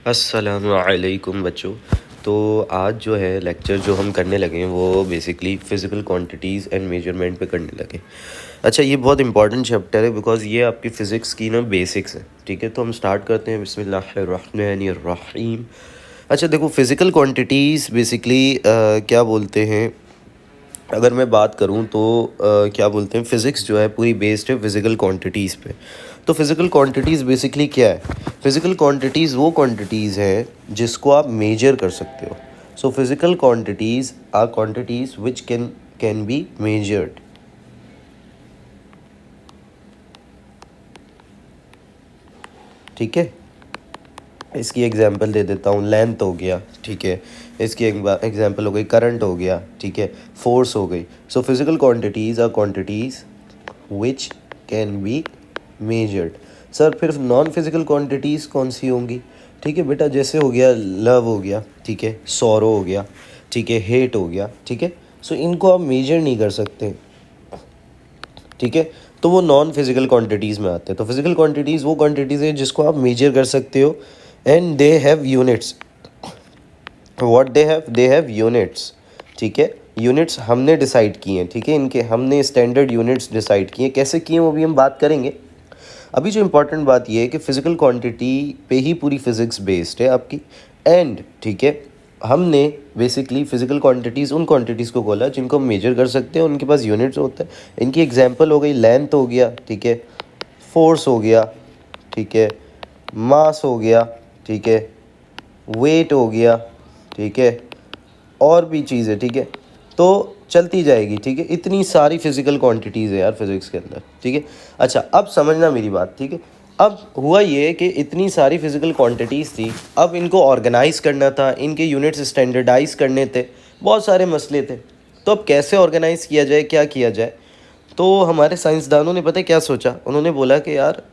अस्सलामुअलैकुम बच्चों। तो आज जो है लेक्चर जो हम करने लगे हैं वो basically physical quantities and measurement पे करने लगे। अच्छा, ये बहुत इंपॉर्टेंट चैप्टर है बिकॉज़ ये आपकी फ़िज़िक्स की ना बेसिक्स है। ठीक है, तो हम स्टार्ट करते हैं। बिस्मिल्लाहिर्रहमानिर्रहीम। अच्छा देखो, फ़िज़िकल क्वांटिटीज़ बेसिकली क्या बोलते हैं, अगर मैं बात करूं तो क्या बोलते हैं, फ़िज़िक्स जो है पूरी बेस्ड है फ़िज़िकल क्वांटिटीज़ पे। तो फ़िज़िकल क्वांटिटीज़ बेसिकली क्या है? फ़िज़िकल क्वांटिटीज़ वो क्वांटिटीज़ हैं जिसको आप मेजर कर सकते हो। So physical quantities are quantities which can be measured. ठीक है, इसकी एग्जांपल दे देता हूँ। लेंथ हो गया, ठीक है। इसकी एग्जांपल हो गई करंट हो गया, ठीक है। फोर्स हो गई। So physical quantities are quantities which can be measured. Sir फिर नॉन फिज़िकल क्वांटिटीज़ कौन सी होंगी? ठीक है बेटा, जैसे हो गया लव हो गया, ठीक है, सॉरो हो गया, ठीक है, हेट हो गया, ठीक है। सो इनको आप मेजर नहीं कर सकते, ठीक है। तो वो नॉन फिज़िकल क्वांटिटीज़ में आते हैं। तो फिज़िकल क्वांटिटीज़ वो क्वांटिटीज़ है जिसको आप मेजर कर सकते हो and they have units. What they have units, ठीक है। यूनिट्स हमने डिसाइड किए हैं, ठीक है। इनके हमने स्टैंडर्ड यूनिट्स डिसाइड किए। कैसे किए वो भी हम बात करेंगे। अभी जो इम्पोर्टेंट बात ये है कि फ़िज़िकल क्वांटिटी पे ही पूरी फिज़िक्स बेस्ड है आपकी। एंड ठीक है, हमने बेसिकली फ़िज़िकल क्वांटिटीज़ उन क्वांटिटीज़ को बोला जिनको हम मेजर कर सकते हैं, उनके पास यूनिट्स होता है। इनकी एग्जांपल हो गई लेंथ हो गया, ठीक है, फोर्स हो गया, ठीक है, मास हो गया, ठीक है, वेट हो गया, ठीक है, और भी चीज़ें, ठीक है। तो चलती जाएगी, ठीक है। इतनी सारी फिज़िकल क्वांटिटीज़ है यार फिज़िक्स के अंदर, ठीक है। अच्छा, अब समझना मेरी बात, ठीक है। अब हुआ ये कि इतनी सारी फिज़िकल क्वांटिटीज़ थी, अब इनको ऑर्गेनाइज़ करना था, इनके यूनिट्स स्टैंडर्डाइज करने थे, बहुत सारे मसले थे। तो अब कैसे ऑर्गेनाइज़ किया जाए, क्या किया जाए? तो हमारे साइंसदानों ने पता है क्या सोचा? उन्होंने बोला कि यार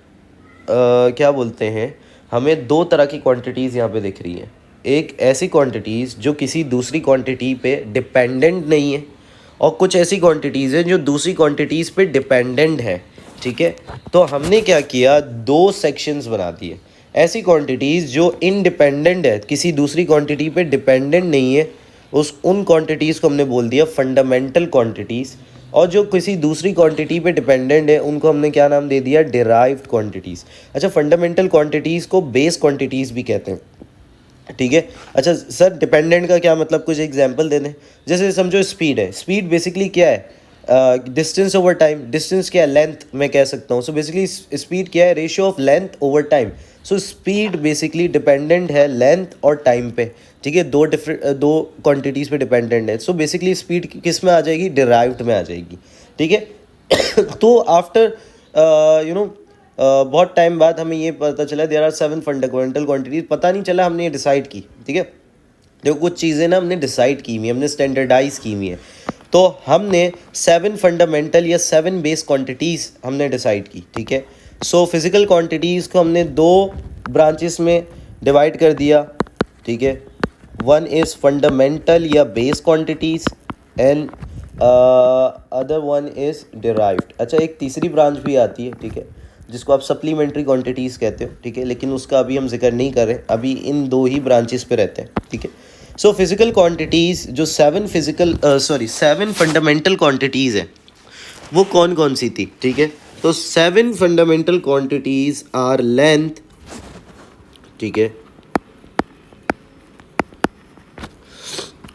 क्या बोलते हैं, हमें दो तरह की क्वांटिटीज़ यहाँ पे दिख रही हैं। एक ऐसी क्वांटिटीज़ जो किसी दूसरी क्वांटिटी पे डिपेंडेंट नहीं है, और कुछ ऐसी क्वांटिटीज़ हैं जो दूसरी क्वांटिटीज़ पे डिपेंडेंट है, ठीक है। तो हमने क्या किया, दो सेक्शंस बना दिए। ऐसी क्वांटिटीज़ जो इनडिपेंडेंट है, किसी दूसरी क्वांटिटी पे डिपेंडेंट नहीं है, उन क्वांटिटीज़ को हमने बोल दिया फंडामेंटल क्वांटिटीज़। और जो किसी दूसरी क्वांटिटी पे डिपेंडेंट है उनको हमने क्या नाम दे दिया, डिराइव्ड क्वांटिटीज़। अच्छा, फंडामेंटल क्वांटिटीज़ को बेस क्वांटिटीज़ भी कहते हैं, ठीक है। अच्छा सर, डिपेंडेंट का क्या मतलब, कुछ एग्जांपल दे दें। जैसे समझो स्पीड है। स्पीड बेसिकली क्या है, डिस्टेंस ओवर टाइम। डिस्टेंस क्या है, लेंथ मैं कह सकता हूँ। सो बेसिकली स्पीड क्या है, ratio of length over time. So speed basically dependent है लेंथ और टाइम पे, ठीक है। दो क्वांटिटीज़ पे डिपेंडेंट है। सो बेसिकली स्पीड किस में आ जाएगी, डिराइव्ड में आ जाएगी, ठीक है। तो आफ्टर बहुत टाइम बाद हमें ये पता चला देयर आर 7 फंडामेंटल क्वांटिटीज। पता नहीं चला, हमने ये डिसाइड की, ठीक है। देखो कुछ चीज़ें ना हमने डिसाइड की हुई, हमने स्टैंडर्डाइज की हुई है। तो हमने 7 फंडामेंटल या 7 बेस क्वांटिटीज़ हमने डिसाइड की, ठीक है। सो फिज़िकल क्वांटिटीज़ को हमने दो ब्रांचेस में डिवाइड कर दिया, ठीक है। वन इज़ फंडामेंटल या base quantities and other one is derived. अच्छा, एक तीसरी ब्रांच भी आती है, ठीक है, जिसको आप सप्लीमेंट्री क्वांटिटीज़ कहते हो, ठीक है। लेकिन उसका अभी हम जिक्र नहीं कर रहे, अभी इन दो ही ब्रांचेस पे रहते हैं, ठीक है। सो फिज़िकल क्वांटिटीज़ जो 7 फंडामेंटल क्वांटिटीज़ है वो कौन कौन सी थी, ठीक है। तो 7 फंडामेंटल क्वांटिटीज़ आर लेंथ, ठीक है,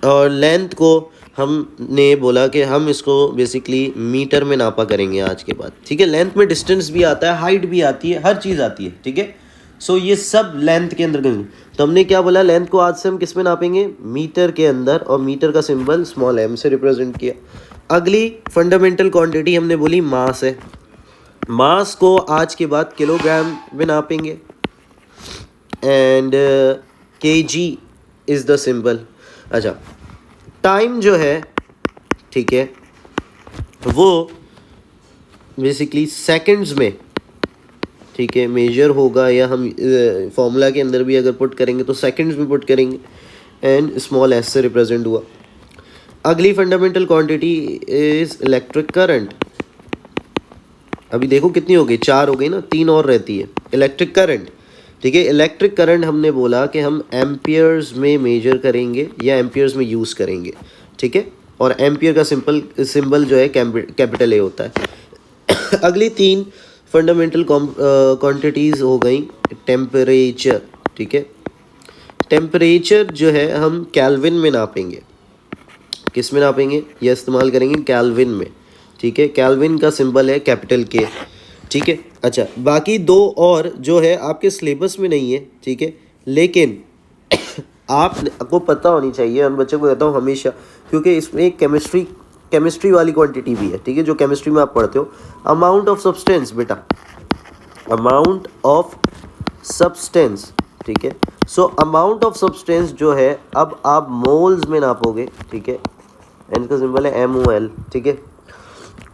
और लेंथ को हमने बोला कि हम इसको बेसिकली मीटर में नापा करेंगे आज के बाद, ठीक है। लेंथ में डिस्टेंस भी आता है, हाइट भी आती है, हर चीज़ आती है, ठीक है। सो ये सब लेंथ के अंदर करेंगे। तो हमने क्या बोला, लेंथ को आज से हम किस में नापेंगे, मीटर के अंदर, और मीटर का सिंबल स्मॉल m से रिप्रेजेंट किया। अगली फंडामेंटल क्वांटिटी हमने बोली मास है। मास को आज के बाद किलोग्राम में नापेंगे and kg is the symbol. अच्छा, टाइम जो है, ठीक है, वो बेसिकली सेकंड्स में, ठीक है, मेजर होगा, या हम फॉर्मूला के अंदर भी अगर पुट करेंगे तो सेकंड्स में पुट करेंगे एंड स्मॉल s से रिप्रेजेंट हुआ। अगली fundamental quantity is electric current. अभी देखो कितनी हो गई, 4 हो गई ना, 3 और रहती है। इलेक्ट्रिक करंट ठीक है। इलेक्ट्रिक करंट हमने बोला कि हम एम्पियर्स में मेजर करेंगे या एम्पियर्स में यूज़ करेंगे, ठीक है। और एम्पियर का सिंबल जो है कैपिटल ए होता है। अगली 3 फंडामेंटल क्वांटिटीज़ हो गई। टेम्परेचर, ठीक है। टेम्परेचर जो है हम केल्विन में नापेंगे। किस में नापेंगे? यह इस्तेमाल करेंगे केल्विन में, ठीक है। केल्विन का सिंबल है कैपिटल के, ठीक है। अच्छा, बाकी 2 और जो है आपके सिलेबस में नहीं है, ठीक है, लेकिन आपको पता होनी चाहिए। उन बच्चों को कहता हूँ हमेशा, क्योंकि इसमें एक केमिस्ट्री वाली क्वांटिटी भी है, ठीक है, जो केमिस्ट्री में आप पढ़ते हो। अमाउंट ऑफ सब्सटेंस बेटा, अमाउंट ऑफ सब्सटेंस, ठीक है। सो अमाउंट ऑफ सब्सटेंस जो है अब आप मोल्स में नापोगे, ठीक है। एन का सिंबल है MOL, ठीक है।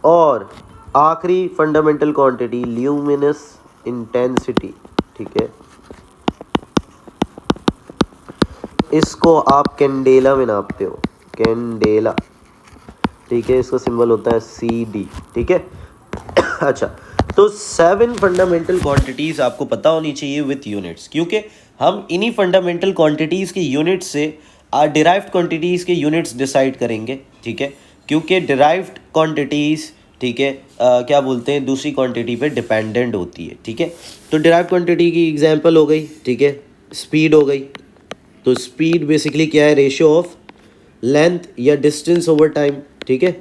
और आखिरी फंडामेंटल क्वांटिटी ल्यूमिनस इंटेंसिटी, ठीक है, इसको आप कैंडेला में नापते हो, कैंडेला, ठीक है। इसका सिंबल होता है CD, ठीक है। अच्छा, तो 7 फंडामेंटल क्वांटिटीज़ आपको पता होनी चाहिए विथ यूनिट्स, क्योंकि हम इन्हीं फंडामेंटल क्वांटिटीज़ के यूनिट्स से डिराइव्ड क्वांटिटीज़ के यूनिट्स डिसाइड करेंगे, ठीक है। क्योंकि डिराइव्ड क्वांटिटीज़, ठीक है, क्या बोलते हैं, दूसरी क्वांटिटी पे डिपेंडेंट होती है, ठीक है। तो डिराइव्ड क्वांटिटी की एग्जांपल हो गई, ठीक है, स्पीड हो गई। तो स्पीड बेसिकली क्या है? रेशियो ऑफ लेंथ या डिस्टेंस ओवर टाइम, ठीक है।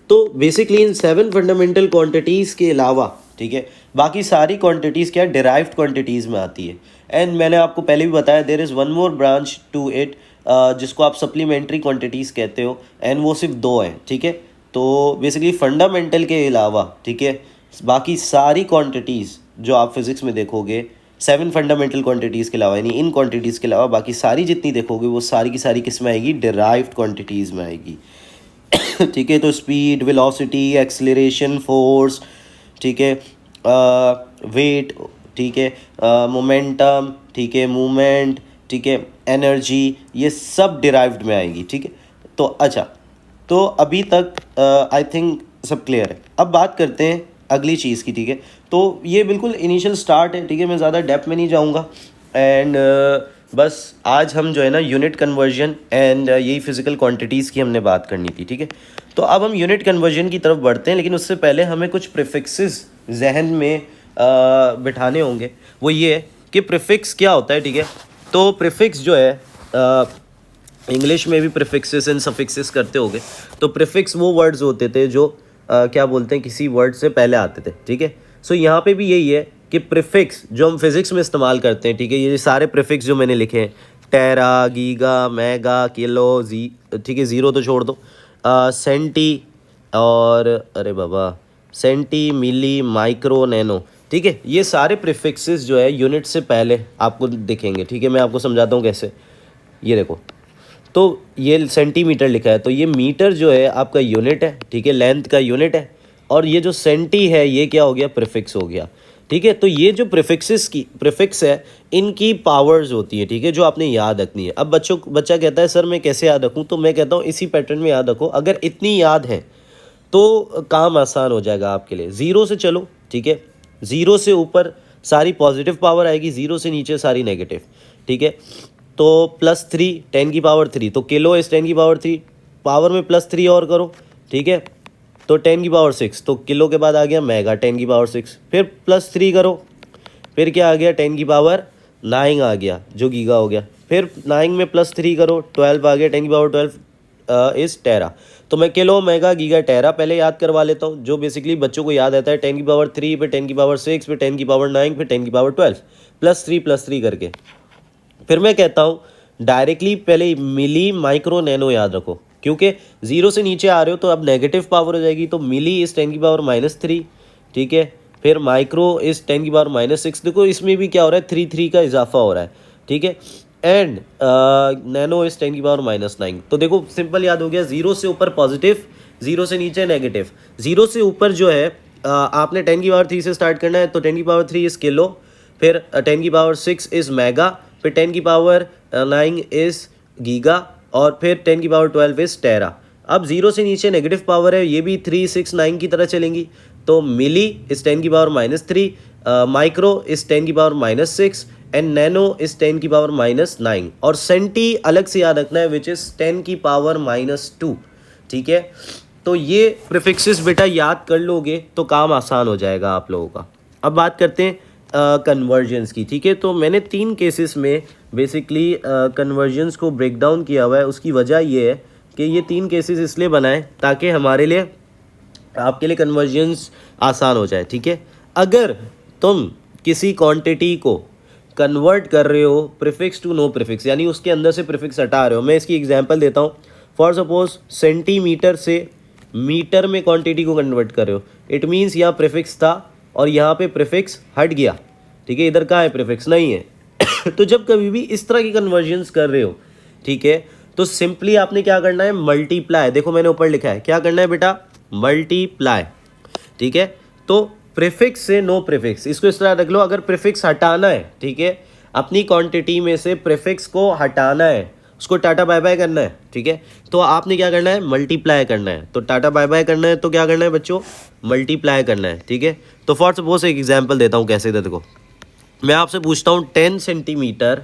तो बेसिकली इन 7 फंडामेंटल क्वांटिटीज़ के अलावा, ठीक है, बाकी सारी क्वांटिटीज़ क्या डिराइव्ड क्वांटिटीज़ में आती है। एंड मैंने आपको पहले भी बताया there is one more branch to it, जिसको आप सप्लीमेंट्री क्वांटिटीज़ कहते हो, एंड वो सिर्फ 2 हैं, ठीक है। तो बेसिकली फंडामेंटल के अलावा, ठीक है, बाकी सारी क्वांटिटीज़ जो आप फिज़िक्स में देखोगे 7 फंडामेंटल क्वांटिटीज़ के अलावा, यानी इन क्वांटिटीज़ के अलावा बाकी सारी जितनी देखोगे वो सारी की सारी किस में आएगी? डिराइव्ड क्वांटिटीज़ में आएगी। ठीक है, तो स्पीड, वेलोसिटी, एक्सेलरेशन, फोर्स, ठीक है, वेट, ठीक है, मोमेंटम, ठीक है, मूवमेंट, ठीक है, एनर्जी, ये सब डिराइव्ड में आएगी, ठीक है। तो अच्छा, तो अभी तक आई थिंक सब क्लियर है। अब बात करते हैं अगली चीज़ की, ठीक है। तो ये बिल्कुल इनिशियल स्टार्ट है, ठीक है, मैं ज़्यादा डेप्थ में नहीं जाऊँगा। एंड बस आज हम जो है ना यूनिट कन्वर्जन एंड यही फिज़िकल क्वांटिटीज़ की हमने बात करनी थी, ठीक है। तो अब हम यूनिट कन्वर्जन की तरफ बढ़ते हैं, लेकिन उससे पहले हमें कुछ प्रीफिक्सेस जहन में बिठाने होंगे। वो ये है कि प्रीफिक्स क्या होता है, ठीक है। तो प्रीफिक्स जो है इंग्लिश में भी प्रीफिक्सेस एंड सफिक्सेस करते होगे। तो प्रीफिक्स वो वर्ड्स होते थे जो क्या बोलते हैं, किसी वर्ड से पहले आते थे, ठीक है। सो यहाँ पे भी यही है कि प्रीफिक्स जो हम फिज़िक्स में इस्तेमाल करते हैं, ठीक है, ये सारे प्रीफिक्स जो मैंने लिखे हैं, टेरा, गीगा, मेगा, किलो, ठीक है, ज़ीरो तो छोड़ दो, सेंटी और अरे बाबा सेंटी, मिली, माइक्रो, नैनो, ठीक है, ये सारे प्रीफिक्सेस जो है यूनिट से पहले आपको दिखेंगे, ठीक है। मैं आपको समझाता हूँ कैसे। ये देखो, तो ये सेंटीमीटर लिखा है, तो ये मीटर जो है आपका यूनिट है, ठीक है, लेंथ का यूनिट है। और ये जो सेंटी है ये क्या हो गया? प्रीफिक्स हो गया, ठीक है। तो ये जो प्रीफिक्स है इनकी पावर्स होती है, ठीक है, जो आपने याद रखनी है। अब बच्चा कहता है सर मैं कैसे याद रखूँ? तो मैं कहता हूँ इसी पैटर्न में याद रखो। अगर इतनी याद है तो काम आसान हो जाएगा आपके लिए। ज़ीरो से चलो, ठीक है, ज़ीरो से ऊपर सारी पॉजिटिव पावर आएगी, ज़ीरो से नीचे सारी नेगेटिव, ठीक है। तो +3 10 की पावर 3, तो किलो इस 10 की पावर 3, पावर में +3 और करो, ठीक है, तो 10 की पावर 6, तो किलो के बाद आ गया मेगा 10 की पावर 6, फिर +3 करो, फिर क्या आ गया? 10 की पावर 9 आ गया जो गीगा हो गया, फिर 9 में +3 करो 12 आ गया, 10 की पावर 12 इस टेरा। तो मैं किलो, मेगा, गीगा, टेरा पहले याद करवा लेता हूँ, जो बेसिकली बच्चों को याद आता है 10 की पावर 3, फिर 10 की पावर 6, फिर 10 की पावर 9, फिर 10 की पावर 12, +3 करके। फिर मैं कहता हूँ डायरेक्टली पहले मिली, माइक्रो, नैनो याद रखो, क्योंकि ज़ीरो से नीचे आ रहे हो तो अब नेगेटिव पावर हो जाएगी। तो मिली इस 10 की पावर -3, ठीक है, फिर माइक्रो इस 10 की पावर -6। देखो इसमें भी क्या हो रहा है? 3 का इजाफा हो रहा है, ठीक है। एंड नैनो इस 10 की पावर -9। तो देखो सिंपल याद हो गया, ज़ीरो से ऊपर पॉजिटिव, ज़ीरो से नीचे नेगेटिव। ज़ीरो से ऊपर जो है आपने 10 की पावर 3 से स्टार्ट करना है, तो 10 की पावर 3 इस किलो, फिर 10 की पावर 6 इज़ मेगा, फिर 10 की पावर 9 इज़ गीगा, और फिर 10 की पावर 12 इज़ टेरा। अब ज़ीरो से नीचे नेगेटिव पावर है, ये भी 3, 6, 9 की तरह चलेंगी। तो मिली इस 10 की पावर -3, माइक्रो इज़ 10 की पावर -6 एंड नैनो इज़ 10 की पावर -9 और सेंटी अलग से याद रखना है विच इज़ 10 की पावर -2। ठीक है, तो ये प्रीफिक्सेस बेटा याद कर लोगे तो काम आसान हो जाएगा आप लोगों का। अब बात करते हैं कन्वर्जन्स की। ठीक है, तो मैंने 3 केसेस में बेसिकली कन्वर्जन्स को ब्रेक डाउन किया हुआ है। उसकी वजह ये है कि ये 3 केसेस इसलिए बनाए ताकि हमारे लिए आपके लिए कन्वर्जन्स आसान हो जाए। ठीक है, अगर तुम किसी क्वांटिटी को कन्वर्ट कर रहे हो प्रीफिक्स टू नो प्रीफिक्स, यानी उसके अंदर से प्रीफिक्स हटा रहे हो, मैं इसकी एग्जांपल देता हूँ। फॉर सपोज सेंटीमीटर से मीटर में क्वांटिटी को कन्वर्ट कर रहे हो, इट मीन्स यहाँ प्रीफिक्स था और यहाँ पे प्रीफिक्स हट गया। ठीक है, इधर कहाँ है, प्रीफिक्स नहीं है। तो जब कभी भी इस तरह की कन्वर्जन्स कर रहे हो, ठीक है, तो सिंपली आपने क्या करना है, मल्टीप्लाई। देखो मैंने ऊपर लिखा है, क्या करना है बेटा, मल्टीप्लाई। ठीक है, तो प्रीफिक्स से नो प्रीफिक्स, इसको इस तरह रख लो। अगर प्रीफिक्स हटाना है, ठीक है, अपनी क्वांटिटी में से प्रीफिक्स को हटाना है, उसको टाटा बाय बाय करना है, ठीक है, तो आपने क्या करना है, मल्टीप्लाई करना है। तो टाटा बाय बाय करना है तो क्या करना है बच्चों, मल्टीप्लाई करना है। ठीक है, तो फॉर सपोज एक एग्जांपल देता हूँ कैसे। देखो मैं आपसे पूछता हूँ 10 सेंटीमीटर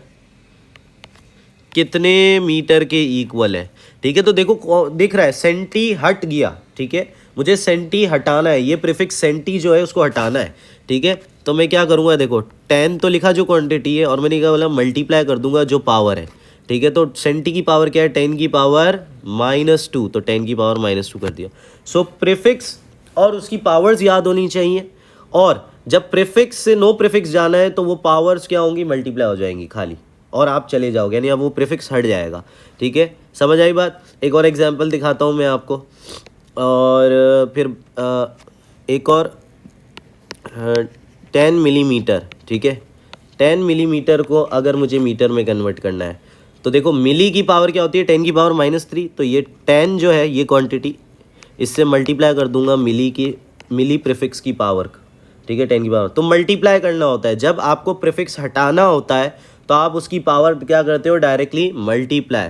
कितने मीटर के इक्वल है। ठीक है, तो देखो दिख रहा है सेंटी हट गया। ठीक है, मुझे सेंटी हटाना है, ये प्रीफिक्स सेंटी जो है उसको हटाना है। ठीक है, तो मैं क्या करूँगा, देखो 10 तो लिखा जो क्वांटिटी है और मैंने क्या बोला, मल्टीप्लाई कर दूंगा जो पावर है। ठीक है, तो सेंटी की पावर क्या है, 10 की पावर -2, तो 10 की पावर -2 कर दिया। सो प्रीफिक्स और उसकी पावर्स याद होनी चाहिए, और जब प्रीफिक्स से नो प्रीफिक्स जाना है तो वो पावर्स क्या होंगी, मल्टीप्लाई हो जाएंगी खाली, और आप चले जाओगे, यानी अब वो प्रीफिक्स हट जाएगा। ठीक है, समझ आई बात। एक और एग्जांपल दिखाता हूँ मैं आपको, और फिर एक और 10 मिलीमीटर। ठीक है, 10 मिलीमीटर को अगर मुझे मीटर में कन्वर्ट करना है तो देखो मिली की पावर क्या होती है, 10 की पावर -3, तो ये 10 जो है ये क्वांटिटी, इससे मल्टीप्लाई कर दूंगा मिली प्रीफिक्स की पावर। ठीक है, 10 की पावर, तो मल्टीप्लाई करना होता है। जब आपको प्रीफिक्स हटाना होता है तो आप उसकी पावर क्या करते हो, डायरेक्टली मल्टीप्लाई।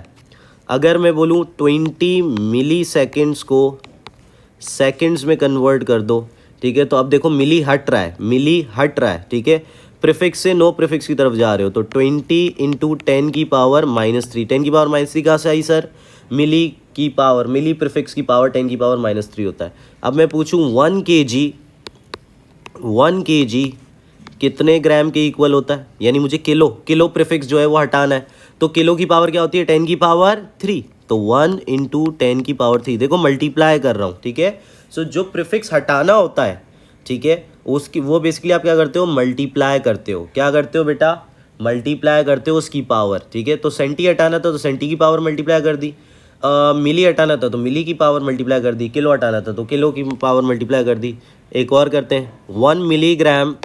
अगर मैं बोलूँ 20 मिली सेकेंड्स को सेकेंड्स में कन्वर्ट कर दो, ठीक है, तो अब देखो मिली हट रहा है। ठीक है, प्रीफिक्स से नो प्रीफिक्स की तरफ जा रहे हो, तो 20 इंटू 10 की पावर -3, 10 की पावर -3 कहाँ से आई सर, मिली की पावर, मिली प्रीफिक्स की पावर 10 की पावर -3 होता है। अब मैं पूछूं 1 kg कितने ग्राम के इक्वल होता है, यानी मुझे किलो प्रीफिक्स जो है वो हटाना है, तो किलो की पावर क्या होती है, 10 की पावर 3, तो 1 इंटू 10 की पावर 3, देखो मल्टीप्लाई कर रहा हूँ। ठीक है, सो जो प्रीफिक्स हटाना होता है, ठीक है, उसकी वो बेसिकली आप क्या करते हो, मल्टीप्लाई करते हो। क्या करते हो बेटा, मल्टीप्लाई करते हो उसकी पावर। ठीक है, तो सेंटी हटाना था तो सेंटी की पावर मल्टीप्लाई कर दी, मिली हटाना था तो मिली की पावर मल्टीप्लाई कर दी, किलो हटाना था तो किलो की पावर मल्टीप्लाई कर दी। एक और करते हैं, 1 मिलीग्राम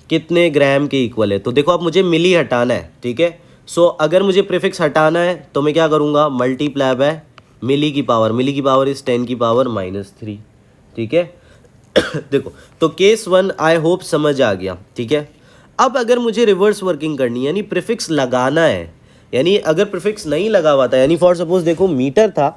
कितने ग्राम के इक्वल है, तो देखो अब मुझे मिली हटाना है। ठीक है, सो अगर मुझे प्रीफिक्स हटाना है तो मैं क्या करूँगा, मल्टीप्लाई बाय मिली की पावर इस 10 की पावर -3। ठीक है, देखो तो केस 1 आई होप समझ आ गया। ठीक है, अब अगर मुझे रिवर्स वर्किंग करनी है, यानी प्रीफिक्स लगाना है, यानी अगर प्रीफिक्स नहीं लगा हुआ था, यानी फॉर सपोज देखो मीटर था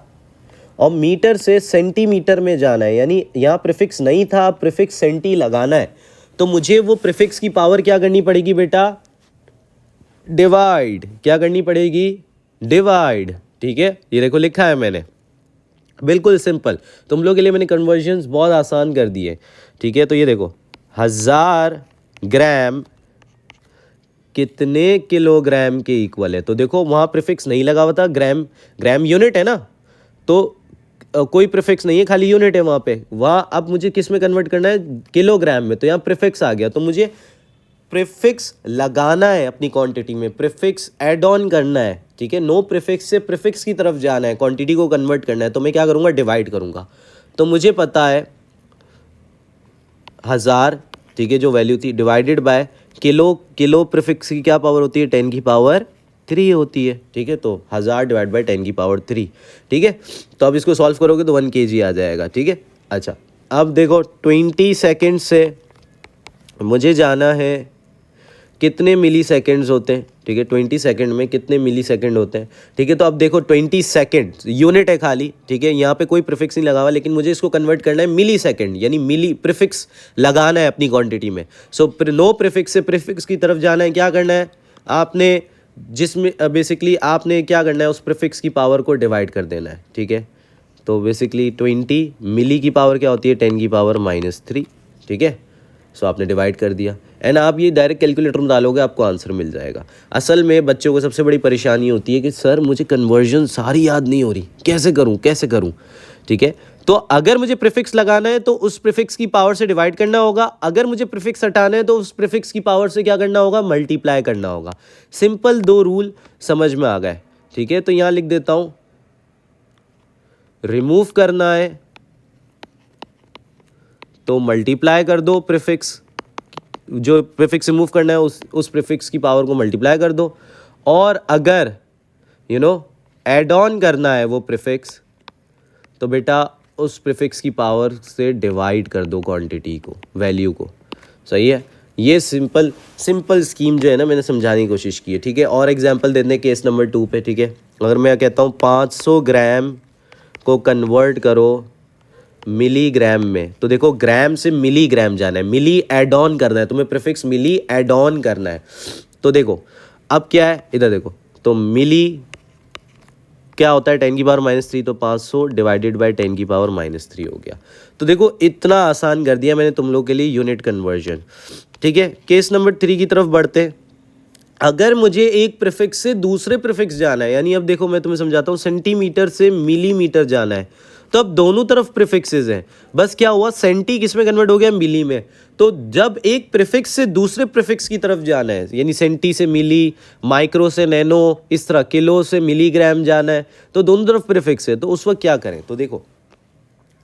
और मीटर से सेंटीमीटर में जाना है, यानी यहाँ प्रीफिक्स नहीं था, प्रीफिक्स सेंटी लगाना है, तो मुझे वो प्रीफिक्स की पावर क्या करनी पड़ेगी बेटा, डिवाइड। क्या करनी पड़ेगी, डिवाइड। ठीक है, ये देखो लिखा है मैंने, बिल्कुल सिंपल, तुम लोग के लिए मैंने कन्वर्जन्स बहुत आसान कर दिए। ठीक है, तो ये देखो 1000 ग्राम कितने किलोग्राम के इक्वल है, तो देखो वहाँ प्रीफिक्स नहीं लगा हुआ था, ग्राम यूनिट है ना, तो कोई प्रीफिक्स नहीं है, खाली यूनिट है वहाँ पे। वहाँ अब मुझे किस में कन्वर्ट करना है, किलोग्राम में, तो यहाँ प्रीफिक्स आ गया, तो मुझे प्रीफिक्स लगाना है अपनी क्वांटिटी में, प्रीफिक्स ऐड ऑन करना है। ठीक है, नो प्रीफिक्स से प्रीफिक्स की तरफ जाना है, क्वांटिटी को कन्वर्ट करना है, तो मैं क्या करूँगा, डिवाइड करूँगा। तो मुझे पता है 1000, ठीक है, जो वैल्यू थी, डिवाइडेड बाय किलो प्रीफिक्स की क्या पावर होती है, 10 की पावर 3 होती है। ठीक है, तो 1000 डिवाइड बाय 10 की पावर 3। ठीक है, तो अब इसको सॉल्व करोगे तो 1 kg आ जाएगा। ठीक है, अच्छा अब देखो 20 सेकेंड से मुझे जाना है कितने मिली सेकेंड्स होते हैं, ठीक है, 20 सेकेंड में कितने मिली सेकेंड होते हैं, ठीक है। तो अब देखो 20 सेकेंड यूनिट है खाली, ठीक है, यहाँ पे कोई प्रीफिक्स नहीं लगा हुआ, लेकिन मुझे इसको कन्वर्ट करना है मिली सेकेंड, यानी मिली प्रीफिक्स लगाना है अपनी क्वांटिटी में। सो नो प्रीफिक्स से प्रीफिक्स की तरफ जाना है, क्या करना है आपने, जिसमें बेसिकली आपने क्या करना है, उस प्रीफिक्स की पावर को डिवाइड कर देना है, ठीक है। तो बेसिकली 20 मिली की पावर क्या होती है, 10 की पावर -3, ठीक है। सो आपने डिवाइड कर दिया, एंड आप ये डायरेक्ट कैलकुलेटर में डालोगे, आपको आंसर मिल जाएगा। असल में बच्चों को सबसे बड़ी परेशानी होती है कि सर मुझे कन्वर्जन सारी याद नहीं हो रही, कैसे करूँ, ठीक है। तो अगर मुझे प्रीफिक्स लगाना है तो उस प्रीफिक्स की पावर से डिवाइड करना होगा, अगर मुझे प्रीफिक्स हटाना है तो उस प्रीफिक्स की पावर से क्या करना होगा, मल्टीप्लाई करना होगा। सिंपल 2 रूल समझ में आ गए, ठीक है। तो यहाँ लिख देता हूँ, रिमूव करना है तो मल्टीप्लाई कर दो, प्रीफिक्स जो प्रीफिक्स रिमूव करना है उस प्रीफिक्स की पावर को मल्टीप्लाई कर दो, और अगर ऐड ऑन करना है वो प्रीफिक्स, तो बेटा उस प्रीफिक्स की पावर से डिवाइड कर दो क्वांटिटी को, वैल्यू को। सही है, ये सिंपल स्कीम जो है ना मैंने समझाने की कोशिश की है, ठीक है। और एग्जांपल देते हैं केस नंबर 2 पे, ठीक है। अगर मैं कहता हूँ 500 ग्राम को कन्वर्ट करो मिलीग्राम में, तो देखो ग्राम से मिलीग्राम जाना है, मिली एड ऑन करना है तुम्हें, प्रीफिक्स मिली एड ऑन करना है। तो देखो अब क्या है, इधर देखो, तो मिली क्या होता है 10 की पावर -3, तो 500 डिवाइडेड बाय 10 की पावर -3 हो गया। तो देखो इतना आसान कर दिया मैंने तुम लोग के लिए यूनिट कन्वर्जन, ठीक है। केस नंबर 3 की तरफ बढ़ते हैं। अगर मुझे एक प्रीफिक्स से दूसरे प्रीफिक्स जाना है, यानी अब देखो मैं तुम्हें समझाता हूँ, सेंटीमीटर से मिलीमीटर जाना है, तो अब दोनों तरफ प्रीफिक्सेस हैं, बस क्या हुआ, सेंटी किस में कन्वर्ट हो गया, मिली में। तो जब एक प्रीफिक्स से दूसरे प्रीफिक्स की तरफ जाना है, यानी सेंटी से मिली, माइक्रो से नैनो, इस तरह किलो से मिलीग्राम जाना है, तो दोनों तरफ प्रीफिक्स है, तो उस वक्त क्या करें। तो देखो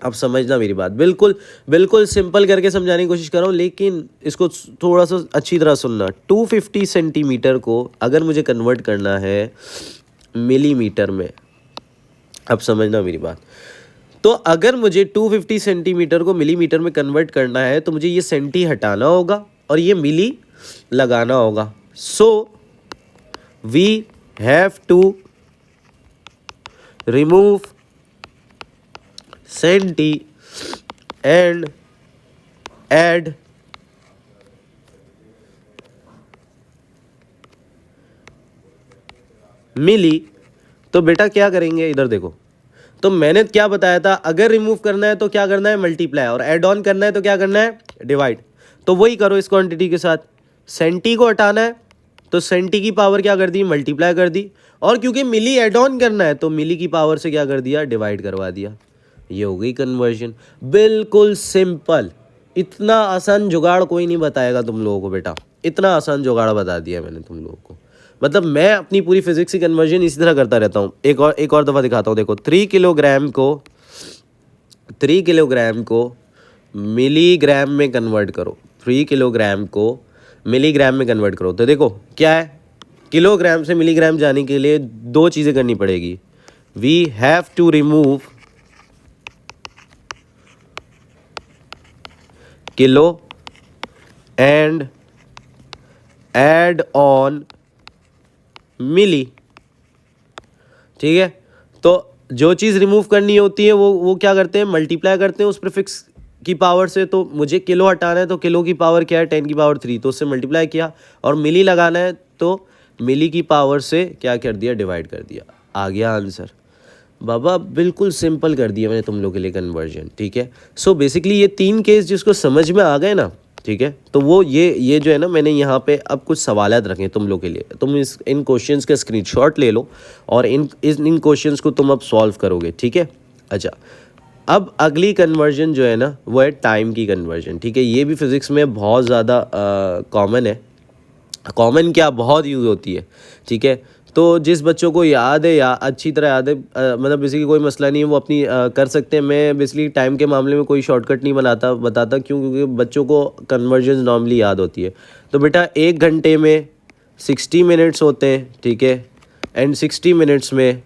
अब समझना मेरी बात, बिल्कुल सिंपल करके समझाने की कोशिश कर रहा हूँ, लेकिन इसको थोड़ा सा अच्छी तरह सुनना। 250 सेंटीमीटर को अगर मुझे कन्वर्ट करना है मिलीमीटर में, अब समझना मेरी बात, तो अगर मुझे 250 सेंटीमीटर को मिलीमीटर में कन्वर्ट करना है तो मुझे ये सेंटी हटाना होगा और ये मिली लगाना होगा। So we have to remove centi and add milli. तो बेटा क्या करेंगे, इधर देखो, तो मैंने क्या बताया था, अगर रिमूव करना है तो क्या करना है, मल्टीप्लाई, और ऐड ऑन करना है तो क्या करना है, डिवाइड। तो वही करो इस क्वांटिटी के साथ, सेंटी को हटाना है तो सेंटी की पावर क्या कर दी, मल्टीप्लाई कर दी, और क्योंकि मिली ऐड ऑन करना है तो मिली की पावर से क्या कर दिया, डिवाइड करवा दिया। ये हो गई कन्वर्जन, बिल्कुल सिंपल। इतना आसान जुगाड़ कोई नहीं बताएगा तुम लोगों को बेटा, इतना आसान जुगाड़ बता दिया मैंने तुम लोगों को। मतलब मैं अपनी पूरी फिजिक्स की कन्वर्जन इसी तरह करता रहता हूँ। एक और दफ़ा दिखाता हूँ, देखो 3 किलोग्राम को मिलीग्राम में कन्वर्ट करो, 3 किलोग्राम को मिलीग्राम में कन्वर्ट करो। तो देखो क्या है, किलोग्राम से मिलीग्राम जाने के लिए 2 चीज़ें करनी पड़ेगी। We have to remove kilo and add on milli, ठीक है। तो जो चीज़ रिमूव करनी होती है वो क्या करते हैं, मल्टीप्लाई करते हैं उस प्रीफिक्स की पावर से। तो मुझे किलो हटाना है तो किलो की पावर क्या है, 10 की पावर 3, तो उससे मल्टीप्लाई किया, और मिली लगाना है तो मिली की पावर से क्या कर दिया, डिवाइड कर दिया, आ गया आंसर। बाबा बिल्कुल सिंपल कर दिया मैंने तुम लोग के लिए कन्वर्जन, ठीक है। सो बेसिकली ये 3 केस जिसको समझ में आ गए ना, ठीक है, तो वो ये जो है ना, मैंने यहाँ पे अब कुछ सवालात रखे तुम लोग के लिए। तुम इन क्वेश्चंस का स्क्रीनशॉट ले लो और इन क्वेश्चंस को तुम अब सॉल्व करोगे, ठीक है। अच्छा, अब अगली कन्वर्जन जो है ना वो है टाइम की कन्वर्जन, ठीक है। ये भी फिज़िक्स में बहुत ज़्यादा कॉमन है, कॉमन क्या, बहुत यूज़ होती है, ठीक है। तो जिस बच्चों को याद है या अच्छी तरह याद है, मतलब बेसिकली कोई मसला नहीं है, वो अपनी कर सकते हैं। मैं बेसिकली टाइम के मामले में कोई शॉर्टकट नहीं बताता क्यों, क्योंकि बच्चों को कन्वर्जन नॉर्मली याद होती है। तो बेटा 1 घंटे में 60 मिनट्स होते हैं, ठीक है, एंड 60 मिनट्स में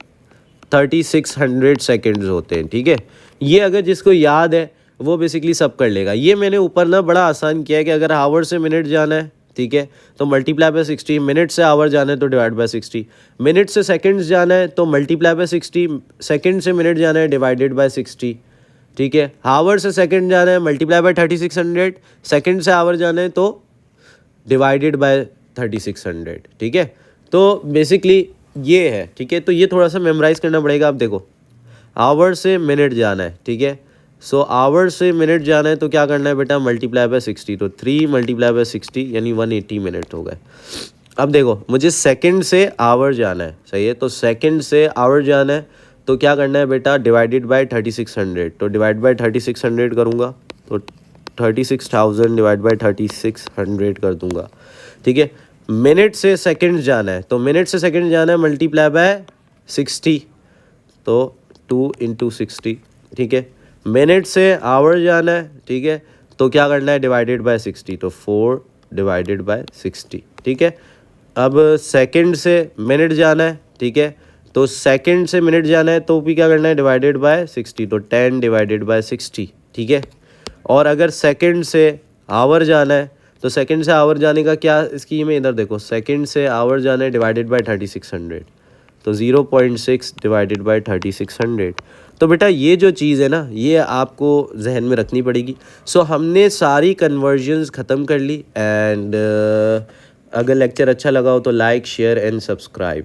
3600 सेकेंड्स होते हैं, ठीक है। ये अगर जिसको याद है वो बेसिकली सब कर लेगा। ये मैंने ऊपर ना बड़ा आसान किया है कि अगर आवर से मिनट जाना है ठीक है, तो मल्टीप्लाई बाय 60, मिनट से आवर जाना है तो डिवाइड बाय 60, मिनट से सेकंड्स जाना है तो मल्टीप्लाई बाय 60, सेकंड से मिनट जाना है डिवाइडेड बाय 60, ठीक है, आवर से सेकंड जाना है मल्टीप्लाई बाय 3600, सेकंड से आवर जाना है तो डिवाइडेड बाय 3600, ठीक है। तो बेसिकली ये है, ठीक है। तो ये थोड़ा सा मेमोराइज करना पड़ेगा। आप देखो, आवर से मिनट जाना है, ठीक है, सो आवर से मिनट जाना है तो क्या करना है बेटा, मल्टीप्लाई बाय 60, तो 3 मल्टीप्लाई बाय 60 यानी 180 मिनट हो गए। अब देखो, मुझे सेकंड से आवर जाना है, सही है, तो सेकंड से आवर जाना है तो क्या करना है बेटा, डिवाइडेड बाय 3600, तो डिवाइड बाय 3600 करूँगा तो 36,000 डिवाइड बाय 3600 कर दूंगा, ठीक है। मिनट से सेकंड जाना है तो मिनट से सेकंड जाना है मल्टीप्लाई बाय 60, तो 2 इंटू 60, ठीक है। मिनट से आवर जाना है, ठीक है, तो क्या करना है, डिवाइडेड बाय 60, तो 4 डिवाइडेड बाय 60, ठीक है। अब सेकंड से मिनट जाना है, ठीक है, तो सेकंड से मिनट जाना है तो भी क्या करना है, डिवाइडेड बाय 60, तो 10 डिवाइडेड बाय 60, ठीक है। और अगर सेकंड से आवर जाना है तो सेकंड से आवर जाने का क्या स्कीम है, इधर देखो, सेकंड से आवर जाना है डिवाइडेड बाय 3600, तो 0.6 डिवाइडेड बाय 3600। तो बेटा ये जो चीज़ है ना, ये आपको जहन में रखनी पड़ेगी। सो हमने सारी कन्वर्जन्स ख़त्म कर ली। एंड अगर लेक्चर अच्छा लगा हो तो लाइक, शेयर एंड सब्सक्राइब।